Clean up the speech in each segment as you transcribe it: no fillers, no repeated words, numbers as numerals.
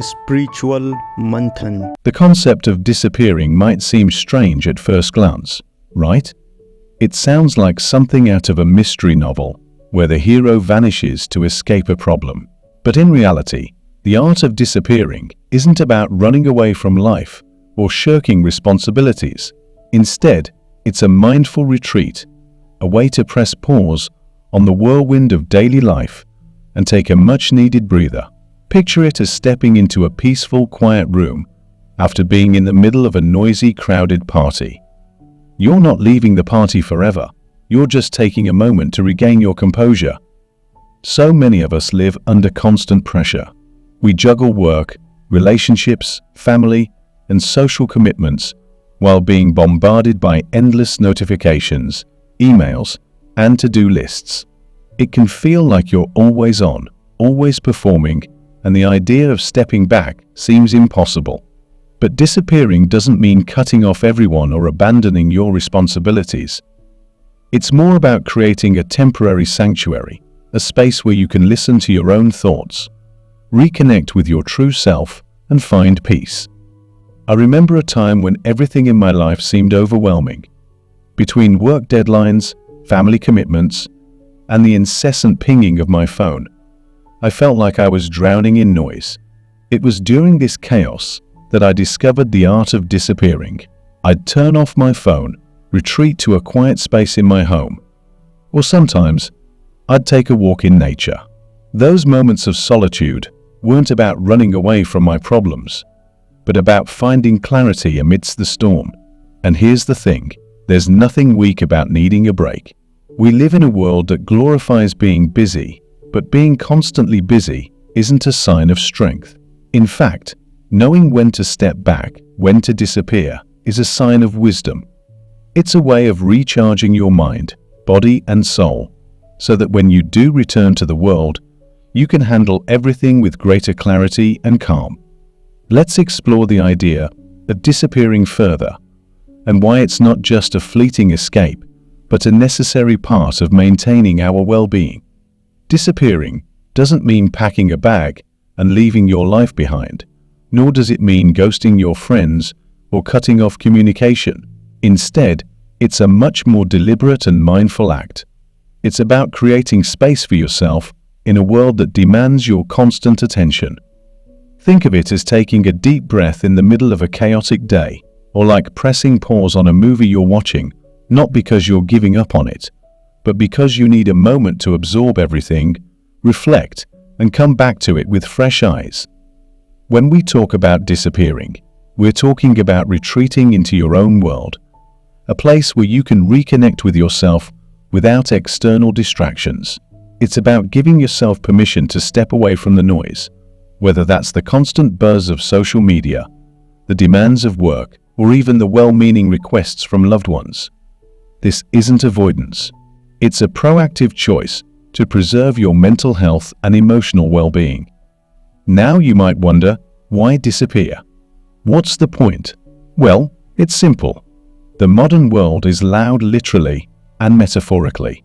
Spiritual Manthan. The concept of disappearing might seem strange at first glance, right? It sounds like something out of a mystery novel, where the hero vanishes to escape a problem. But in reality, the art of disappearing isn't about running away from life or shirking responsibilities. Instead, it's a mindful retreat, a way to press pause on the whirlwind of daily life and take a much-needed breather. Picture it as stepping into a peaceful, quiet room after being in the middle of a noisy, crowded party. You're not leaving the party forever. You're just taking a moment to regain your composure. So many of us live under constant pressure. We juggle work, relationships, family, and social commitments while being bombarded by endless notifications, emails, and to-do lists. It can feel like you're always on, always performing, and the idea of stepping back seems impossible. But disappearing doesn't mean cutting off everyone or abandoning your responsibilities. It's more about creating a temporary sanctuary, a space where you can listen to your own thoughts, reconnect with your true self, and find peace. I remember a time when everything in my life seemed overwhelming. Between work deadlines, family commitments, and the incessant pinging of my phone, I felt like I was drowning in noise. It was during this chaos that I discovered the art of disappearing. I'd turn off my phone, retreat to a quiet space in my home, or sometimes I'd take a walk in nature. Those moments of solitude weren't about running away from my problems, but about finding clarity amidst the storm. And here's the thing, there's nothing weak about needing a break. We live in a world that glorifies being busy, but being constantly busy isn't a sign of strength. In fact, knowing when to step back, when to disappear, is a sign of wisdom. It's a way of recharging your mind, body, and soul, so that when you do return to the world, you can handle everything with greater clarity and calm. Let's explore the idea of disappearing further, and why it's not just a fleeting escape, but a necessary part of maintaining our well-being. Disappearing doesn't mean packing a bag and leaving your life behind, nor does it mean ghosting your friends or cutting off communication. Instead, it's a much more deliberate and mindful act. It's about creating space for yourself in a world that demands your constant attention. Think of it as taking a deep breath in the middle of a chaotic day, or like pressing pause on a movie you're watching, not because you're giving up on it, but because you need a moment to absorb everything, reflect, and come back to it with fresh eyes. When we talk about disappearing, we're talking about retreating into your own world, a place where you can reconnect with yourself without external distractions. It's about giving yourself permission to step away from the noise, whether that's the constant buzz of social media, the demands of work, or even the well-meaning requests from loved ones. This isn't avoidance. It's a proactive choice to preserve your mental health and emotional well-being. Now you might wonder, why disappear? What's the point? Well, it's simple. The modern world is loud literally and metaphorically.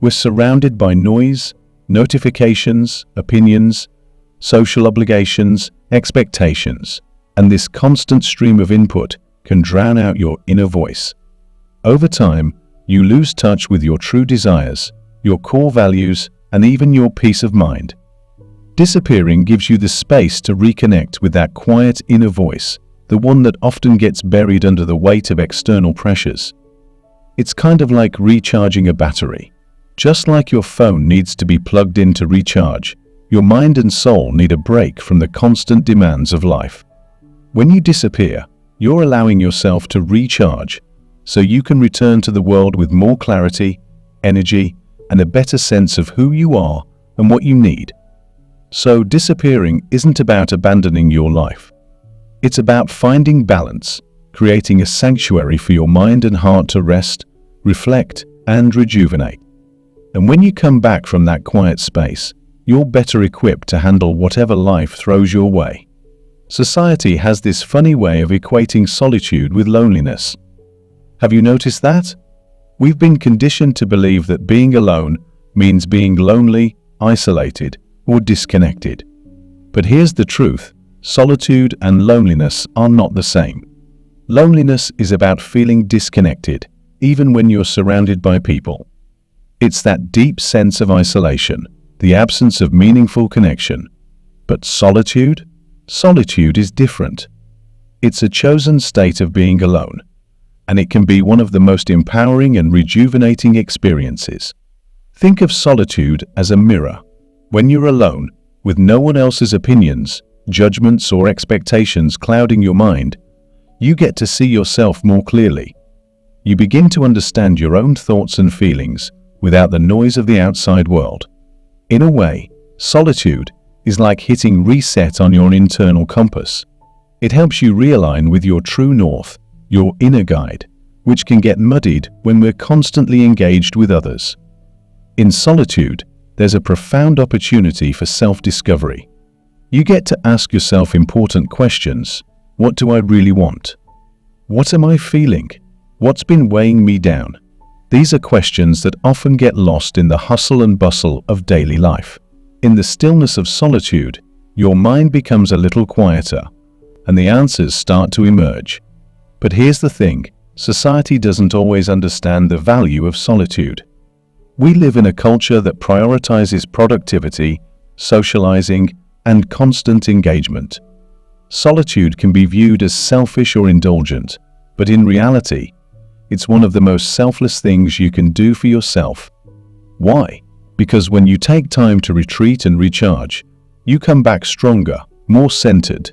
We're surrounded by noise, notifications, opinions, social obligations, expectations, and this constant stream of input can drown out your inner voice. Over time, you lose touch with your true desires, your core values, and even your peace of mind. Disappearing gives you the space to reconnect with that quiet inner voice, the one that often gets buried under the weight of external pressures. It's kind of like recharging a battery. Just like your phone needs to be plugged in to recharge, your mind and soul need a break from the constant demands of life. When you disappear, you're allowing yourself to recharge, so you can return to the world with more clarity, energy, and a better sense of who you are and what you need. So disappearing isn't about abandoning your life. It's about finding balance, creating a sanctuary for your mind and heart to rest, reflect, and rejuvenate. And when you come back from that quiet space, you're better equipped to handle whatever life throws your way. Society has this funny way of equating solitude with loneliness. Have you noticed that? We've been conditioned to believe that being alone means being lonely, isolated, or disconnected. But here's the truth, solitude and loneliness are not the same. Loneliness is about feeling disconnected, even when you're surrounded by people. It's that deep sense of isolation, the absence of meaningful connection. But solitude? Solitude is different. It's a chosen state of being alone, and it can be one of the most empowering and rejuvenating experiences. Think of solitude as a mirror. When you're alone, with no one else's opinions, judgments, or expectations clouding your mind, you get to see yourself more clearly. You begin to understand your own thoughts and feelings without the noise of the outside world. In a way, solitude is like hitting reset on your internal compass. It helps you realign with your true north, your inner guide, which can get muddied when we're constantly engaged with others. In solitude, there's a profound opportunity for self-discovery. You get to ask yourself important questions. What do I really want? What am I feeling? What's been weighing me down? These are questions that often get lost in the hustle and bustle of daily life. In the stillness of solitude, your mind becomes a little quieter, and the answers start to emerge. But here's the thing, society doesn't always understand the value of solitude. We live in a culture that prioritizes productivity, socializing, and constant engagement. Solitude can be viewed as selfish or indulgent, but in reality, it's one of the most selfless things you can do for yourself. Why? Because when you take time to retreat and recharge, you come back stronger, more centered,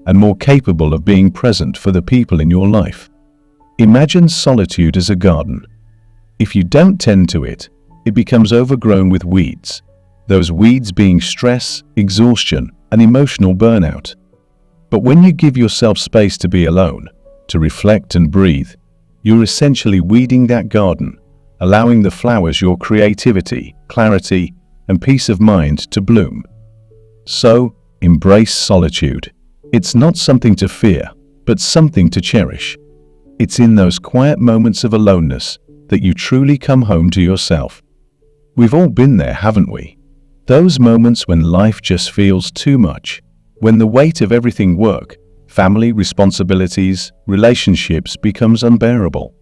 and more capable of being present for the people in your life. Imagine solitude as a garden. If you don't tend to it, it becomes overgrown with weeds, those weeds being stress, exhaustion, and emotional burnout. But when you give yourself space to be alone, to reflect and breathe, you're essentially weeding that garden, allowing the flowers your creativity, clarity, and peace of mind to bloom. So, embrace solitude. It's not something to fear, but something to cherish. It's in those quiet moments of aloneness that you truly come home to yourself. We've all been there, haven't we? Those moments when life just feels too much, when the weight of everything work, family, responsibilities, relationships becomes unbearable.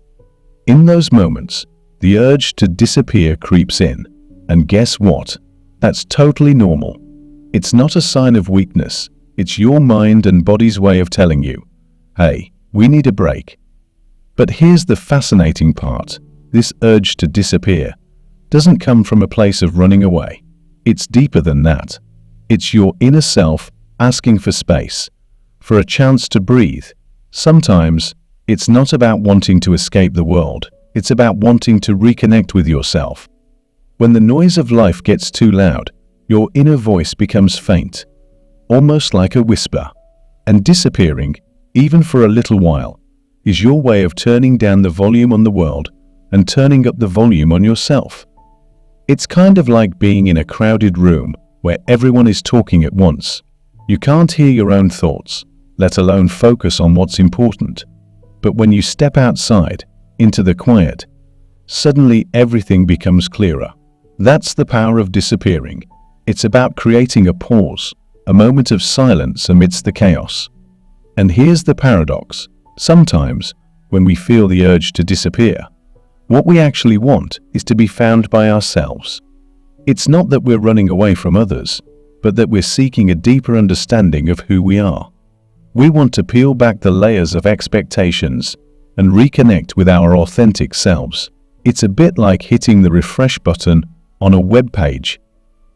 In those moments, the urge to disappear creeps in. And guess what? That's totally normal. It's not a sign of weakness. It's your mind and body's way of telling you, hey, we need a break. But here's the fascinating part. This urge to disappear doesn't come from a place of running away. It's deeper than that. It's your inner self asking for space, for a chance to breathe. Sometimes, it's not about wanting to escape the world. It's about wanting to reconnect with yourself. When the noise of life gets too loud, your inner voice becomes faint, almost like a whisper. And disappearing, even for a little while, is your way of turning down the volume on the world and turning up the volume on yourself. It's kind of like being in a crowded room where everyone is talking at once. You can't hear your own thoughts, let alone focus on what's important. But when you step outside, into the quiet, suddenly everything becomes clearer. That's the power of disappearing. It's about creating a pause, a moment of silence amidst the chaos. And here's the paradox. Sometimes, when we feel the urge to disappear, what we actually want is to be found by ourselves. It's not that we're running away from others, but that we're seeking a deeper understanding of who we are. We want to peel back the layers of expectations and reconnect with our authentic selves. It's a bit like hitting the refresh button on a web page.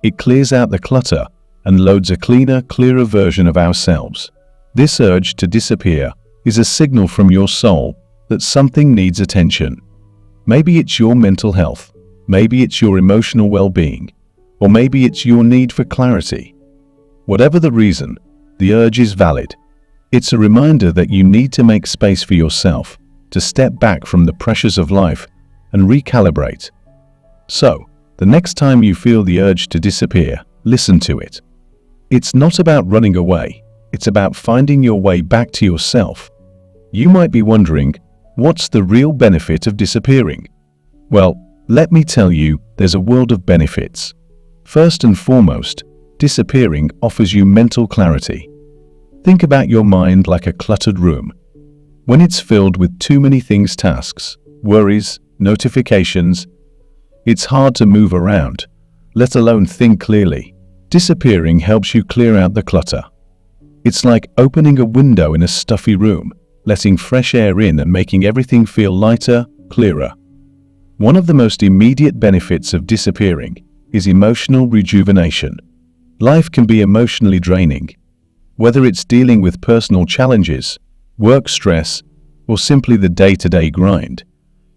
It clears out the clutter and loads a cleaner, clearer version of ourselves. This urge to disappear is a signal from your soul that something needs attention. Maybe it's your mental health, maybe it's your emotional well-being, or maybe it's your need for clarity. Whatever the reason, the urge is valid. It's a reminder that you need to make space for yourself, to step back from the pressures of life and recalibrate. So, the next time you feel the urge to disappear, listen to it. It's not about running away, it's about finding your way back to yourself. You might be wondering, what's the real benefit of disappearing? Well, let me tell you, there's a world of benefits. First and foremost, disappearing offers you mental clarity. Think about your mind like a cluttered room. When it's filled with too many things, tasks, worries, notifications, it's hard to move around, let alone think clearly. Disappearing helps you clear out the clutter. It's like opening a window in a stuffy room, letting fresh air in and making everything feel lighter, clearer. One of the most immediate benefits of disappearing is emotional rejuvenation. Life can be emotionally draining. Whether it's dealing with personal challenges, work stress, or simply the day-to-day grind,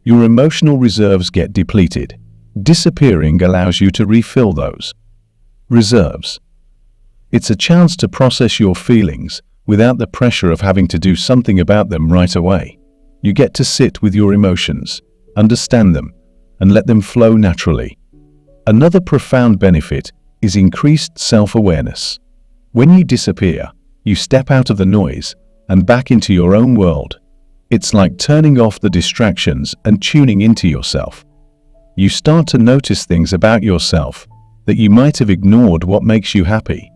your emotional reserves get depleted. Disappearing allows you to refill those reserves. It's a chance to process your feelings without the pressure of having to do something about them right away. You get to sit with your emotions, understand them, and let them flow naturally. Another profound benefit is increased self-awareness. When you disappear, you step out of the noise and back into your own world. It's like turning off the distractions and tuning into yourself. You start to notice things about yourself that you might have ignored: what makes you happy,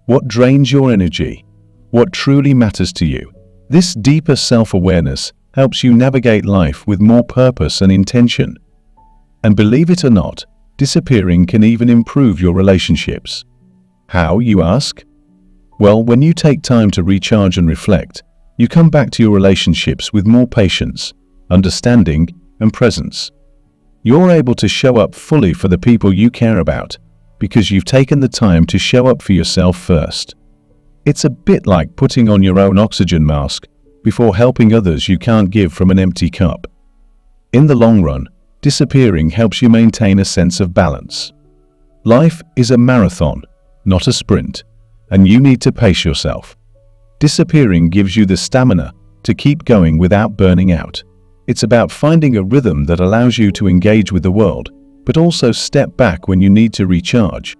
what drains your energy, what truly matters to you. This deeper self-awareness helps you navigate life with more purpose and intention. And believe it or not, disappearing can even improve your relationships. How, you ask? Well, when you take time to recharge and reflect, you come back to your relationships with more patience, understanding, and presence. You're able to show up fully for the people you care about because you've taken the time to show up for yourself first. It's a bit like putting on your own oxygen mask before helping others you can't give from an empty cup. In the long run, disappearing helps you maintain a sense of balance. Life is a marathon, not a sprint, and you need to pace yourself. Disappearing gives you the stamina to keep going without burning out. It's about finding a rhythm that allows you to engage with the world, but also step back when you need to recharge.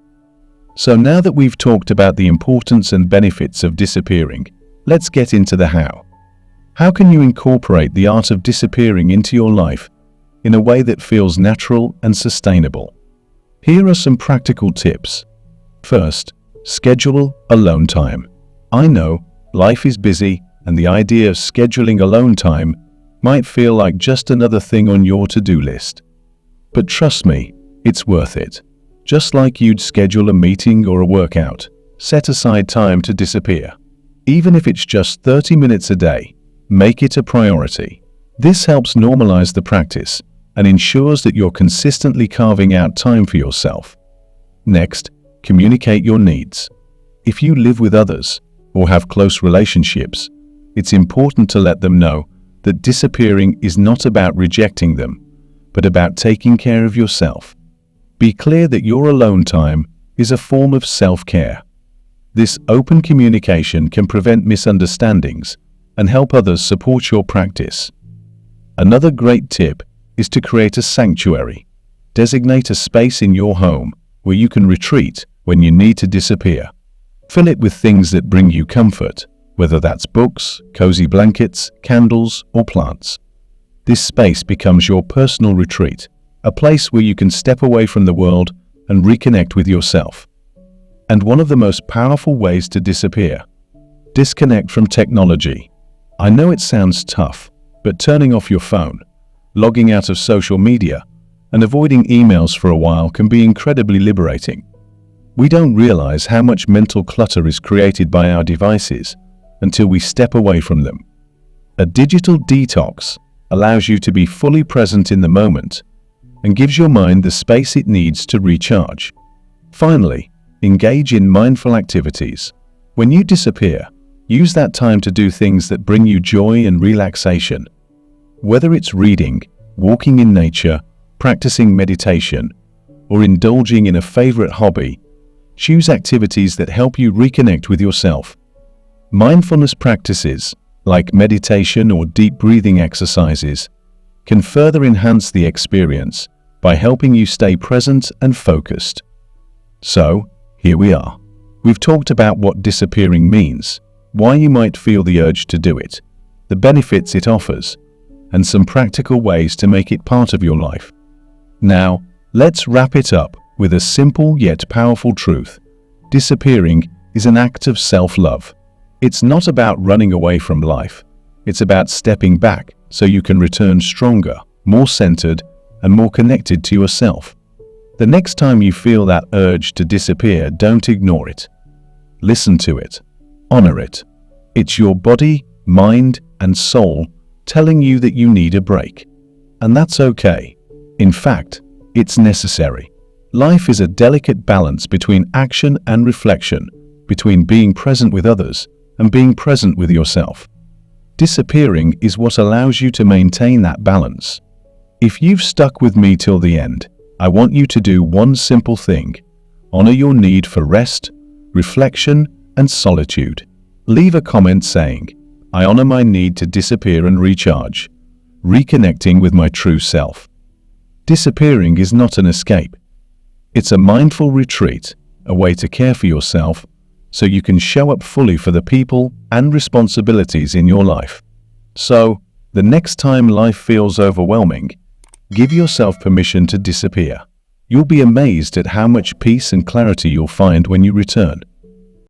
So now that we've talked about the importance and benefits of disappearing, let's get into the how. How can you incorporate the art of disappearing into your life in a way that feels natural and sustainable? Here are some practical tips. First, schedule alone time. I know life is busy, and the idea of scheduling alone time might feel like just another thing on your to-do list. But trust me, it's worth it. Just like you'd schedule a meeting or a workout, set aside time to disappear. Even if it's just 30 minutes a day, make it a priority. This helps normalize the practice and ensures that you're consistently carving out time for yourself. Next, communicate your needs. If you live with others or have close relationships, it's important to let them know that disappearing is not about rejecting them, but about taking care of yourself. Be clear that your alone time is a form of self-care. This open communication can prevent misunderstandings and help others support your practice. Another great tip is to create a sanctuary. Designate a space in your home where you can retreat when you need to disappear. Fill it with things that bring you comfort, whether that's books, cozy blankets, candles, or plants. This space becomes your personal retreat, a place where you can step away from the world and reconnect with yourself. And one of the most powerful ways to disappear: disconnect from technology. I know it sounds tough, but turning off your phone, logging out of social media, and avoiding emails for a while can be incredibly liberating. We don't realize how much mental clutter is created by our devices until we step away from them. A digital detox allows you to be fully present in the moment and gives your mind the space it needs to recharge. Finally, engage in mindful activities. When you disappear, use that time to do things that bring you joy and relaxation. Whether it's reading, walking in nature, practicing meditation, or indulging in a favorite hobby, choose activities that help you reconnect with yourself. Mindfulness practices, like meditation or deep breathing exercises, can further enhance the experience by helping you stay present and focused. So, here we are. We've talked about what disappearing means, why you might feel the urge to do it, the benefits it offers, and some practical ways to make it part of your life. Now, let's wrap it up with a simple yet powerful truth. Disappearing is an act of self-love. It's not about running away from life. It's about stepping back so you can return stronger, more centered, and more connected to yourself. The next time you feel that urge to disappear, don't ignore it. Listen to it. Honor it. It's your body, mind, and soul telling you that you need a break. And that's okay. In fact, it's necessary. Life is a delicate balance between action and reflection, between being present with others and being present with yourself. Disappearing is what allows you to maintain that balance. If you've stuck with me till the end, I want you to do one simple thing. Honor your need for rest, reflection, and solitude. Leave a comment saying, "I honor my need to disappear and recharge, reconnecting with my true self." Disappearing is not an escape. It's a mindful retreat, a way to care for yourself so you can show up fully for the people and responsibilities in your life. So, the next time life feels overwhelming, give yourself permission to disappear. You'll be amazed at how much peace and clarity you'll find when you return.